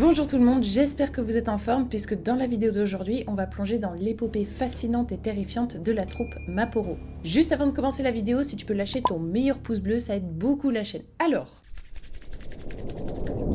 Bonjour tout le monde, j'espère que vous êtes en forme puisque dans la vidéo d'aujourd'hui, on va plonger dans l'épopée fascinante et terrifiante de la troupe Maporo. Juste avant de commencer la vidéo, si tu peux lâcher ton meilleur pouce bleu, ça aide beaucoup la chaîne. Alors,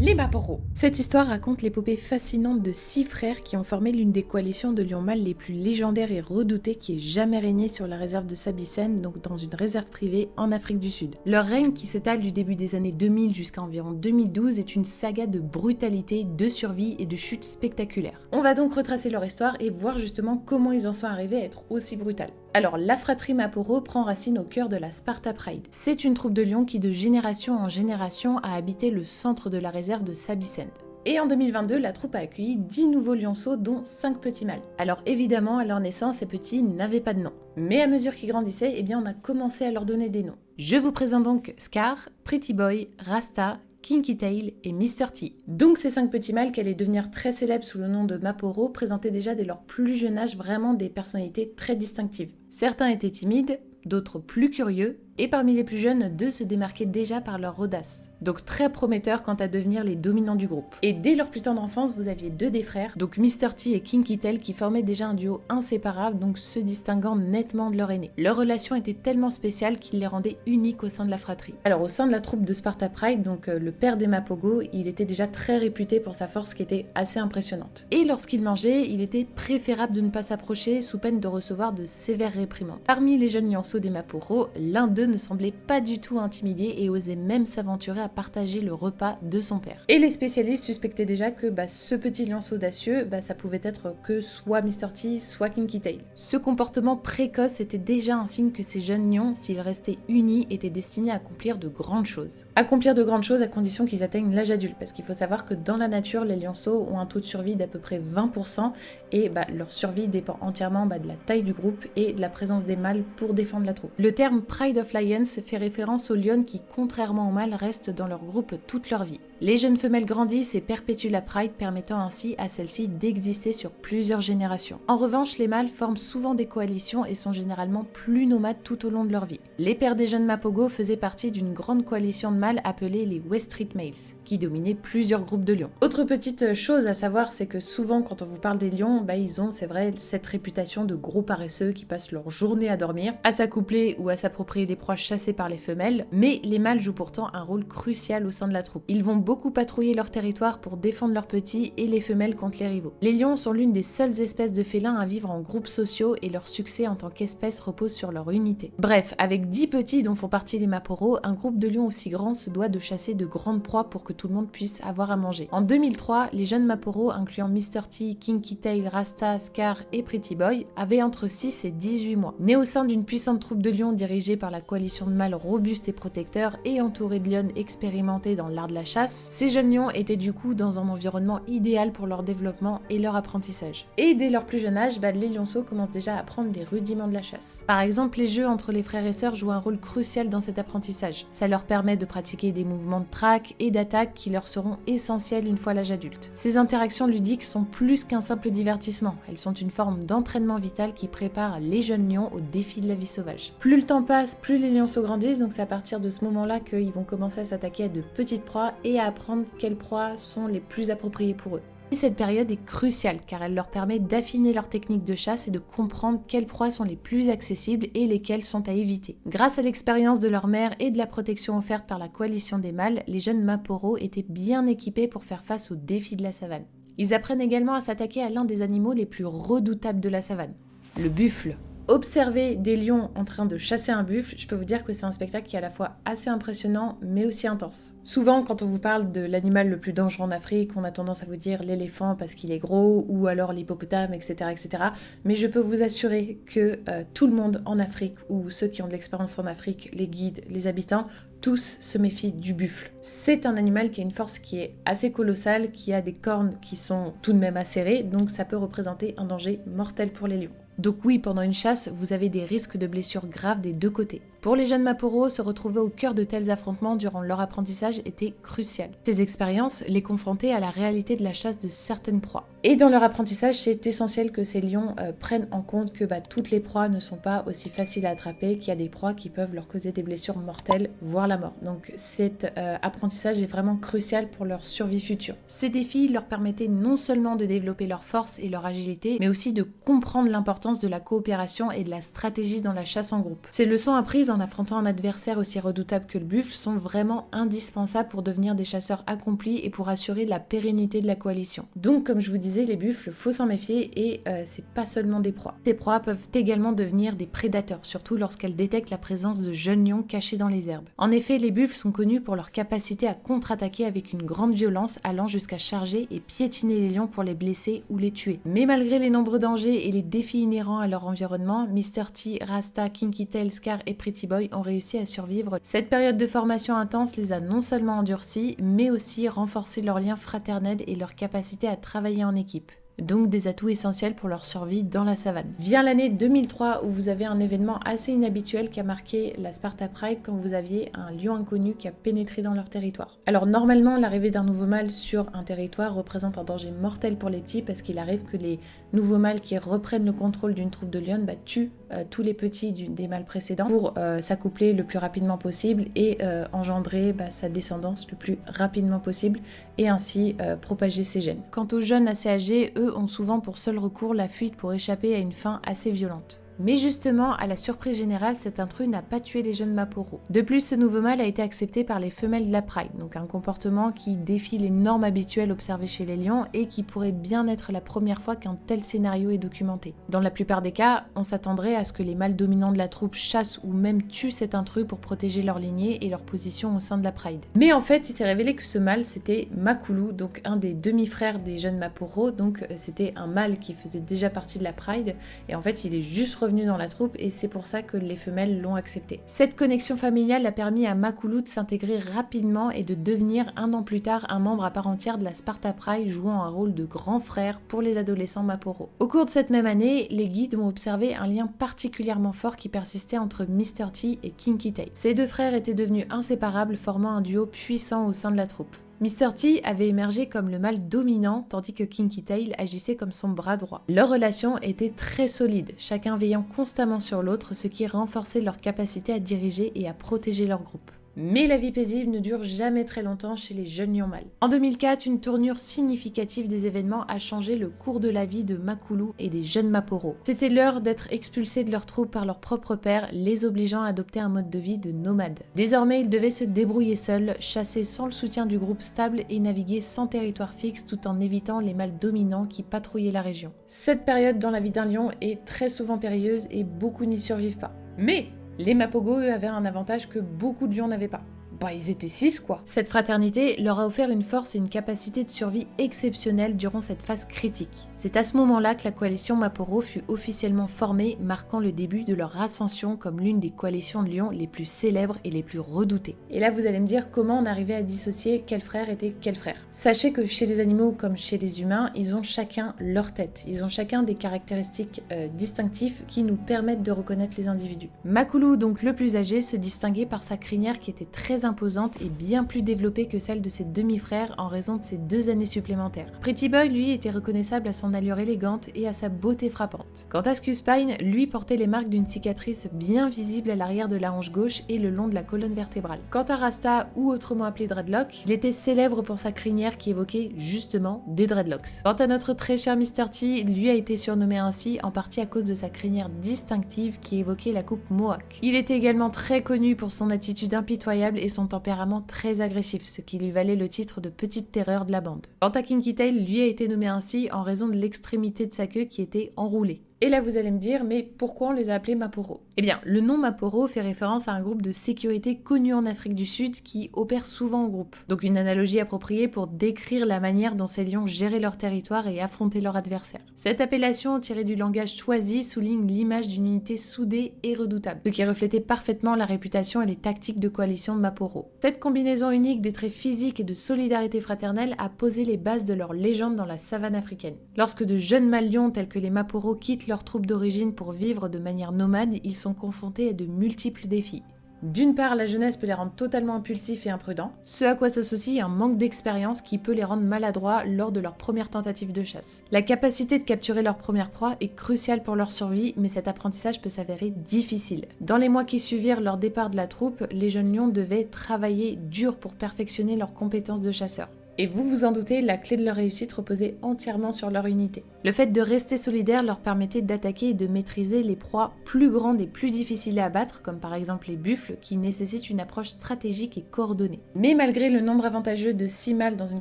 les Maporo. Cette histoire raconte l'épopée fascinante de 6 frères qui ont formé l'une des coalitions de lions mâles les plus légendaires et redoutées qui ait jamais régné sur la réserve de Sabicen, donc dans une réserve privée en Afrique du Sud. Leur règne, qui s'étale du début des années 2000 jusqu'à environ 2012, est une saga de brutalité, de survie et de chutes spectaculaires. On va donc retracer leur histoire et voir justement comment ils en sont arrivés à être aussi brutales. Alors, la fratrie Maporo prend racine au cœur de la Sparta Pride. C'est une troupe de lions qui, de génération en génération, a habité le centre de la réserve de Sabicen. Et en 2022, la troupe a accueilli 10 nouveaux lionceaux, dont 5 petits mâles. Alors évidemment, à leur naissance, ces petits n'avaient pas de nom. Mais à mesure qu'ils grandissaient, on a commencé à leur donner des noms. Je vous présente donc Scar, Pretty Boy, Rasta, Kinky Tail et Mr. T. Donc ces 5 petits mâles qui allaient devenir très célèbres sous le nom de Maporo présentaient déjà dès leur plus jeune âge vraiment des personnalités très distinctives. Certains étaient timides, d'autres plus curieux, et parmi les plus jeunes, 2 se démarquaient déjà par leur audace. Donc très prometteurs quant à devenir les dominants du groupe. Et dès leur plus tendre enfance, vous aviez 2 des frères, donc Mr. T et Kinky Tail, qui formaient déjà un duo inséparable, donc se distinguant nettement de leur aîné. Leur relation était tellement spéciale qu'il les rendait uniques au sein de la fratrie. Alors au sein de la troupe de Sparta Pride, donc le père des Mapogo, il était déjà très réputé pour sa force qui était assez impressionnante. Et lorsqu'il mangeait, il était préférable de ne pas s'approcher sous peine de recevoir de sévères réprimandes. Parmi les jeunes lionceaux des Maporo, l'un d'eux ne semblait pas du tout intimidé et osait même s'aventurer à partager le repas de son père. Et les spécialistes suspectaient déjà que ce petit lionceau audacieux, ça pouvait être que soit Mr. T, soit Kinky Tail. Ce comportement précoce était déjà un signe que ces jeunes lions, s'ils restaient unis, étaient destinés à accomplir de grandes choses. Accomplir de grandes choses à condition qu'ils atteignent l'âge adulte, parce qu'il faut savoir que dans la nature, les lionceaux ont un taux de survie d'à peu près 20% et leur survie dépend entièrement de la taille du groupe et de la présence des mâles pour défendre la troupe. Le terme Pride of Lions fait référence aux lionnes qui, contrairement aux mâles, restent dans leur groupe toute leur vie. Les jeunes femelles grandissent et perpétuent la Pride, permettant ainsi à celle-ci d'exister sur plusieurs générations. En revanche, les mâles forment souvent des coalitions et sont généralement plus nomades tout au long de leur vie. Les pères des jeunes Mapogo faisaient partie d'une grande coalition de mâles appelée les West Street Males, qui dominaient plusieurs groupes de lions. Autre petite chose à savoir, c'est que souvent quand on vous parle des lions, ils ont, c'est vrai, cette réputation de gros paresseux qui passent leur journée à dormir, à s'accoupler ou à s'approprier des proies chassées par les femelles, mais les mâles jouent pourtant un rôle crucial au sein de la troupe. Ils vont beaucoup patrouiller leur territoire pour défendre leurs petits et les femelles contre les rivaux. Les lions sont l'une des seules espèces de félins à vivre en groupes sociaux et leur succès en tant qu'espèce repose sur leur unité. Bref, avec 10 petits dont font partie les Maporo, un groupe de lions aussi grand se doit de chasser de grandes proies pour que tout le monde puisse avoir à manger. En 2003, les jeunes Maporo, incluant Mr. T, Kinky Tail, Rasta, Scar et Pretty Boy, avaient entre 6 et 18 mois. Nés au sein d'une puissante troupe de lions dirigée par la coalition de mâles robustes et protecteurs et entourés de lionnes expérimentés dans l'art de la chasse, ces jeunes lions étaient du coup dans un environnement idéal pour leur développement et leur apprentissage. Et dès leur plus jeune âge, les lionceaux commencent déjà à apprendre les rudiments de la chasse. Par exemple, les jeux entre les frères et sœurs jouent un rôle crucial dans cet apprentissage. Ça leur permet de pratiquer des mouvements de traque et d'attaque qui leur seront essentiels une fois à l'âge adulte. Ces interactions ludiques sont plus qu'un simple divertissement, elles sont une forme d'entraînement vital qui prépare les jeunes lions au défi de la vie sauvage. Plus le temps passe, plus les lionceaux grandissent, donc c'est à partir de ce moment-là qu'ils vont commencer à s'attaquer à de petites proies et à apprendre quelles proies sont les plus appropriées pour eux. Et cette période est cruciale car elle leur permet d'affiner leur technique de chasse et de comprendre quelles proies sont les plus accessibles et lesquelles sont à éviter. Grâce à l'expérience de leur mère et de la protection offerte par la coalition des mâles, les jeunes Maporo étaient bien équipés pour faire face aux défis de la savane. Ils apprennent également à s'attaquer à l'un des animaux les plus redoutables de la savane, le buffle. Observer des lions en train de chasser un buffle, je peux vous dire que c'est un spectacle qui est à la fois assez impressionnant mais aussi intense. Souvent quand on vous parle de l'animal le plus dangereux en Afrique, on a tendance à vous dire l'éléphant parce qu'il est gros ou alors l'hippopotame, etc., etc. Mais je peux vous assurer que tout le monde en Afrique ou ceux qui ont de l'expérience en Afrique, les guides, les habitants, tous se méfient du buffle. C'est un animal qui a une force qui est assez colossale, qui a des cornes qui sont tout de même acérées, donc ça peut représenter un danger mortel pour les lions. Donc oui, pendant une chasse, vous avez des risques de blessures graves des deux côtés. Pour les jeunes Maporos, se retrouver au cœur de tels affrontements durant leur apprentissage était crucial. Ces expériences les confrontaient à la réalité de la chasse de certaines proies. Et dans leur apprentissage, c'est essentiel que ces lions prennent en compte que toutes les proies ne sont pas aussi faciles à attraper, qu'il y a des proies qui peuvent leur causer des blessures mortelles, voire la mort. Donc cet apprentissage est vraiment crucial pour leur survie future. Ces défis leur permettaient non seulement de développer leur force et leur agilité, mais aussi de comprendre l'importance de la coopération et de la stratégie dans la chasse en groupe. Ces leçons apprises en affrontant un adversaire aussi redoutable que le buffle sont vraiment indispensables pour devenir des chasseurs accomplis et pour assurer la pérennité de la coalition. Donc comme je vous disais, les buffles, faut s'en méfier et c'est pas seulement des proies. Ces proies peuvent également devenir des prédateurs, surtout lorsqu'elles détectent la présence de jeunes lions cachés dans les herbes. En effet, les buffles sont connus pour leur capacité à contre-attaquer avec une grande violence, allant jusqu'à charger et piétiner les lions pour les blesser ou les tuer. Mais malgré les nombreux dangers et les défis inhérents à leur environnement, Mr. T, Rasta, Kinky Tail, Scar et Pretty Boy ont réussi à survivre. Cette période de formation intense les a non seulement endurcis, mais aussi renforcé leur lien fraternel et leur capacité à travailler en équipe. Donc des atouts essentiels pour leur survie dans la savane. Vient l'année 2003 où vous avez un événement assez inhabituel qui a marqué la Sparta Pride quand vous aviez un lion inconnu qui a pénétré dans leur territoire. Alors normalement, l'arrivée d'un nouveau mâle sur un territoire représente un danger mortel pour les petits parce qu'il arrive que les nouveaux mâles qui reprennent le contrôle d'une troupe de lionnes tuent tous les petits des mâles précédents pour s'accoupler le plus rapidement possible et engendrer sa descendance le plus rapidement possible et ainsi propager ses gènes. Quant aux jeunes assez âgés, eux ont souvent pour seul recours la fuite pour échapper à une faim assez violente. Mais justement, à la surprise générale, cet intrus n'a pas tué les jeunes Maporos. De plus, ce nouveau mâle a été accepté par les femelles de la Pride, donc un comportement qui défie les normes habituelles observées chez les lions et qui pourrait bien être la première fois qu'un tel scénario est documenté. Dans la plupart des cas, on s'attendrait à ce que les mâles dominants de la troupe chassent ou même tuent cet intrus pour protéger leur lignée et leur position au sein de la Pride. Mais en fait, il s'est révélé que ce mâle, c'était Makulu, donc un des demi-frères des jeunes Maporos, donc c'était un mâle qui faisait déjà partie de la Pride, et en fait, il est juste revenu dans la troupe et c'est pour ça que les femelles l'ont accepté. Cette connexion familiale a permis à Makulu de s'intégrer rapidement et de devenir un an plus tard un membre à part entière de la Sparta Pride, jouant un rôle de grand frère pour les adolescents Maporos. Au cours de cette même année, les guides ont observé un lien particulièrement fort qui persistait entre Mr. T et Kinky Tail. Ces deux frères étaient devenus inséparables, formant un duo puissant au sein de la troupe. Mr. T avait émergé comme le mâle dominant, tandis que Kinky Tail agissait comme son bras droit. Leur relation était très solide, chacun veillant constamment sur l'autre, ce qui renforçait leur capacité à diriger et à protéger leur groupe. Mais la vie paisible ne dure jamais très longtemps chez les jeunes lions mâles. En 2004, une tournure significative des événements a changé le cours de la vie de Makulu et des jeunes Maporos. C'était l'heure d'être expulsés de leur troupe par leur propre père, les obligeant à adopter un mode de vie de nomade. Désormais, ils devaient se débrouiller seuls, chasser sans le soutien du groupe stable et naviguer sans territoire fixe tout en évitant les mâles dominants qui patrouillaient la région. Cette période dans la vie d'un lion est très souvent périlleuse et beaucoup n'y survivent pas. Mais les Mapogos, eux, avaient un avantage que beaucoup de lions n'avaient pas. Ils étaient 6 quoi. Cette fraternité leur a offert une force et une capacité de survie exceptionnelle durant cette phase critique. C'est à ce moment-là que la coalition Maporo fut officiellement formée, marquant le début de leur ascension comme l'une des coalitions de lions les plus célèbres et les plus redoutées. Et là vous allez me dire comment on arrivait à dissocier quel frère était quel frère. Sachez que chez les animaux comme chez les humains, ils ont chacun leur tête. Ils ont chacun des caractéristiques distinctives qui nous permettent de reconnaître les individus. Makulu, donc le plus âgé, se distinguait par sa crinière qui était très imposante et bien plus développée que celle de ses demi-frères en raison de ses 2 années supplémentaires. Pretty Boy, lui, était reconnaissable à son allure élégante et à sa beauté frappante. Quant à Scuspine, lui portait les marques d'une cicatrice bien visible à l'arrière de la hanche gauche et le long de la colonne vertébrale. Quant à Rasta, ou autrement appelé Dreadlock, il était célèbre pour sa crinière qui évoquait justement des dreadlocks. Quant à notre très cher Mr. T, lui a été surnommé ainsi en partie à cause de sa crinière distinctive qui évoquait la coupe Mohawk. Il était également très connu pour son attitude impitoyable et son tempérament très agressif, ce qui lui valait le titre de petite terreur de la bande. Quant à Kinky Tail, lui a été nommé ainsi en raison de l'extrémité de sa queue qui était enroulée. Et là vous allez me dire, mais pourquoi on les a appelés Maporo? Eh bien, le nom Maporo fait référence à un groupe de sécurité connu en Afrique du Sud qui opère souvent en groupe. Donc une analogie appropriée pour décrire la manière dont ces lions géraient leur territoire et affrontaient leurs adversaires. Cette appellation, tirée du langage choisi, souligne l'image d'une unité soudée et redoutable, ce qui reflétait parfaitement la réputation et les tactiques de coalition de Maporo. Cette combinaison unique des traits physiques et de solidarité fraternelle a posé les bases de leur légende dans la savane africaine. Lorsque de jeunes mâles lions tels que les Maporo quittent quittent leur troupe d'origine pour vivre de manière nomade, ils sont confrontés à de multiples défis. D'une part, la jeunesse peut les rendre totalement impulsifs et imprudents, ce à quoi s'associe un manque d'expérience qui peut les rendre maladroits lors de leur première tentative de chasse. La capacité de capturer leur première proie est cruciale pour leur survie, mais cet apprentissage peut s'avérer difficile. Dans les mois qui suivirent leur départ de la troupe, les jeunes lions devaient travailler dur pour perfectionner leurs compétences de chasseurs. Et vous vous en doutez, la clé de leur réussite reposait entièrement sur leur unité. Le fait de rester solidaires leur permettait d'attaquer et de maîtriser les proies plus grandes et plus difficiles à abattre, comme par exemple les buffles, qui nécessitent une approche stratégique et coordonnée. Mais malgré le nombre avantageux de 6 mâles dans une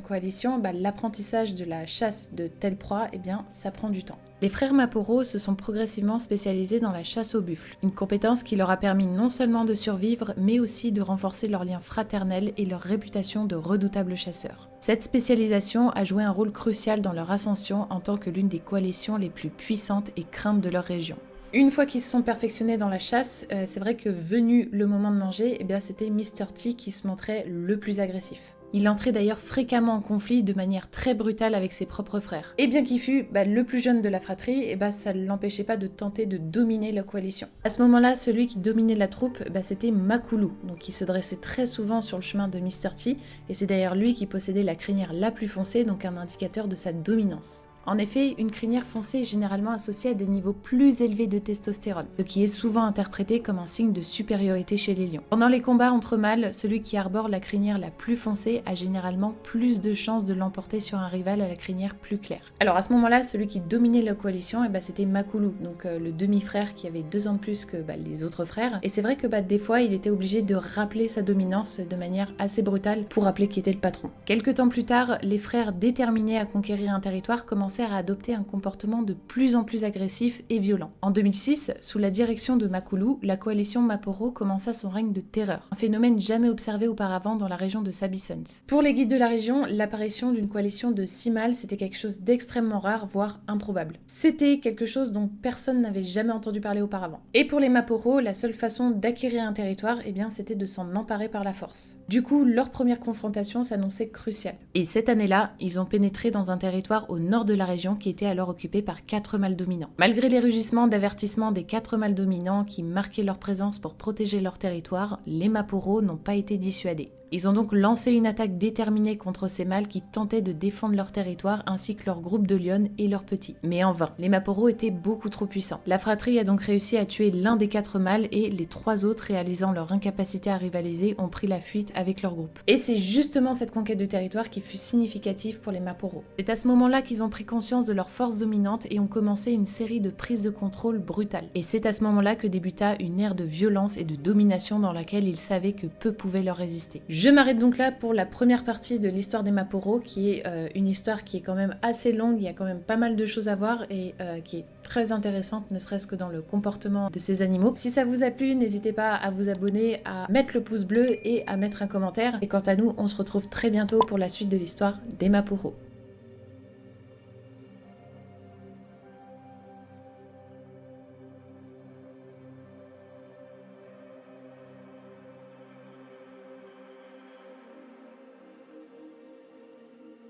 coalition, l'apprentissage de la chasse de telles proies, ça prend du temps. Les frères Maporo se sont progressivement spécialisés dans la chasse aux buffles, une compétence qui leur a permis non seulement de survivre, mais aussi de renforcer leur lien fraternel et leur réputation de redoutables chasseurs. Cette spécialisation a joué un rôle crucial dans leur ascension en tant que l'une des coalitions les plus puissantes et craintes de leur région. Une fois qu'ils se sont perfectionnés dans la chasse, c'est vrai que venu le moment de manger, c'était Mr. T qui se montrait le plus agressif. Il entrait d'ailleurs fréquemment en conflit de manière très brutale avec ses propres frères. Et bien qu'il fût le plus jeune de la fratrie, ça ne l'empêchait pas de tenter de dominer la coalition. À ce moment-là, celui qui dominait la troupe, c'était Makulu, donc il se dressait très souvent sur le chemin de Mr. T, et c'est d'ailleurs lui qui possédait la crinière la plus foncée, donc un indicateur de sa dominance. En effet, une crinière foncée est généralement associée à des niveaux plus élevés de testostérone, ce qui est souvent interprété comme un signe de supériorité chez les lions. Pendant les combats entre mâles, celui qui arbore la crinière la plus foncée a généralement plus de chances de l'emporter sur un rival à la crinière plus claire. Alors à ce moment-là, celui qui dominait la coalition, c'était Makulu, donc le demi-frère qui avait 2 ans de plus que les autres frères. Et c'est vrai que des fois, il était obligé de rappeler sa dominance de manière assez brutale pour rappeler qui était le patron. Quelque temps plus tard, les frères déterminés à conquérir un territoire commencèrent à adopter un comportement de plus en plus agressif et violent. En 2006, sous la direction de Makulu, la coalition Maporo commença son règne de terreur, un phénomène jamais observé auparavant dans la région de Sabicens. Pour les guides de la région, l'apparition d'une coalition de 6 mâles, c'était quelque chose d'extrêmement rare, voire improbable. C'était quelque chose dont personne n'avait jamais entendu parler auparavant. Et pour les Maporo, la seule façon d'acquérir un territoire, c'était de s'en emparer par la force. Du coup, leur première confrontation s'annonçait cruciale. Et cette année-là, ils ont pénétré dans un territoire au nord de la région qui était alors occupée par 4 mâles dominants. Malgré les rugissements d'avertissement des 4 mâles dominants qui marquaient leur présence pour protéger leur territoire, les Maporo n'ont pas été dissuadés. Ils ont donc lancé une attaque déterminée contre ces mâles qui tentaient de défendre leur territoire ainsi que leur groupe de lionnes et leurs petits. Mais en vain, les Maporo étaient beaucoup trop puissants. La fratrie a donc réussi à tuer l'un des 4 mâles et les 3 autres, réalisant leur incapacité à rivaliser, ont pris la fuite avec leur groupe. Et c'est justement cette conquête de territoire qui fut significative pour les Maporo. C'est à ce moment-là qu'ils ont pris conscience de leur force dominante et ont commencé une série de prises de contrôle brutales. Et c'est à ce moment-là que débuta une ère de violence et de domination dans laquelle ils savaient que peu pouvaient leur résister. Je m'arrête donc là pour la première partie de l'histoire des Maporo, qui est une histoire qui est quand même assez longue, il y a quand même pas mal de choses à voir et qui est très intéressante, ne serait-ce que dans le comportement de ces animaux. Si ça vous a plu, n'hésitez pas à vous abonner, à mettre le pouce bleu et à mettre un commentaire. Et quant à nous, on se retrouve très bientôt pour la suite de l'histoire des Maporo.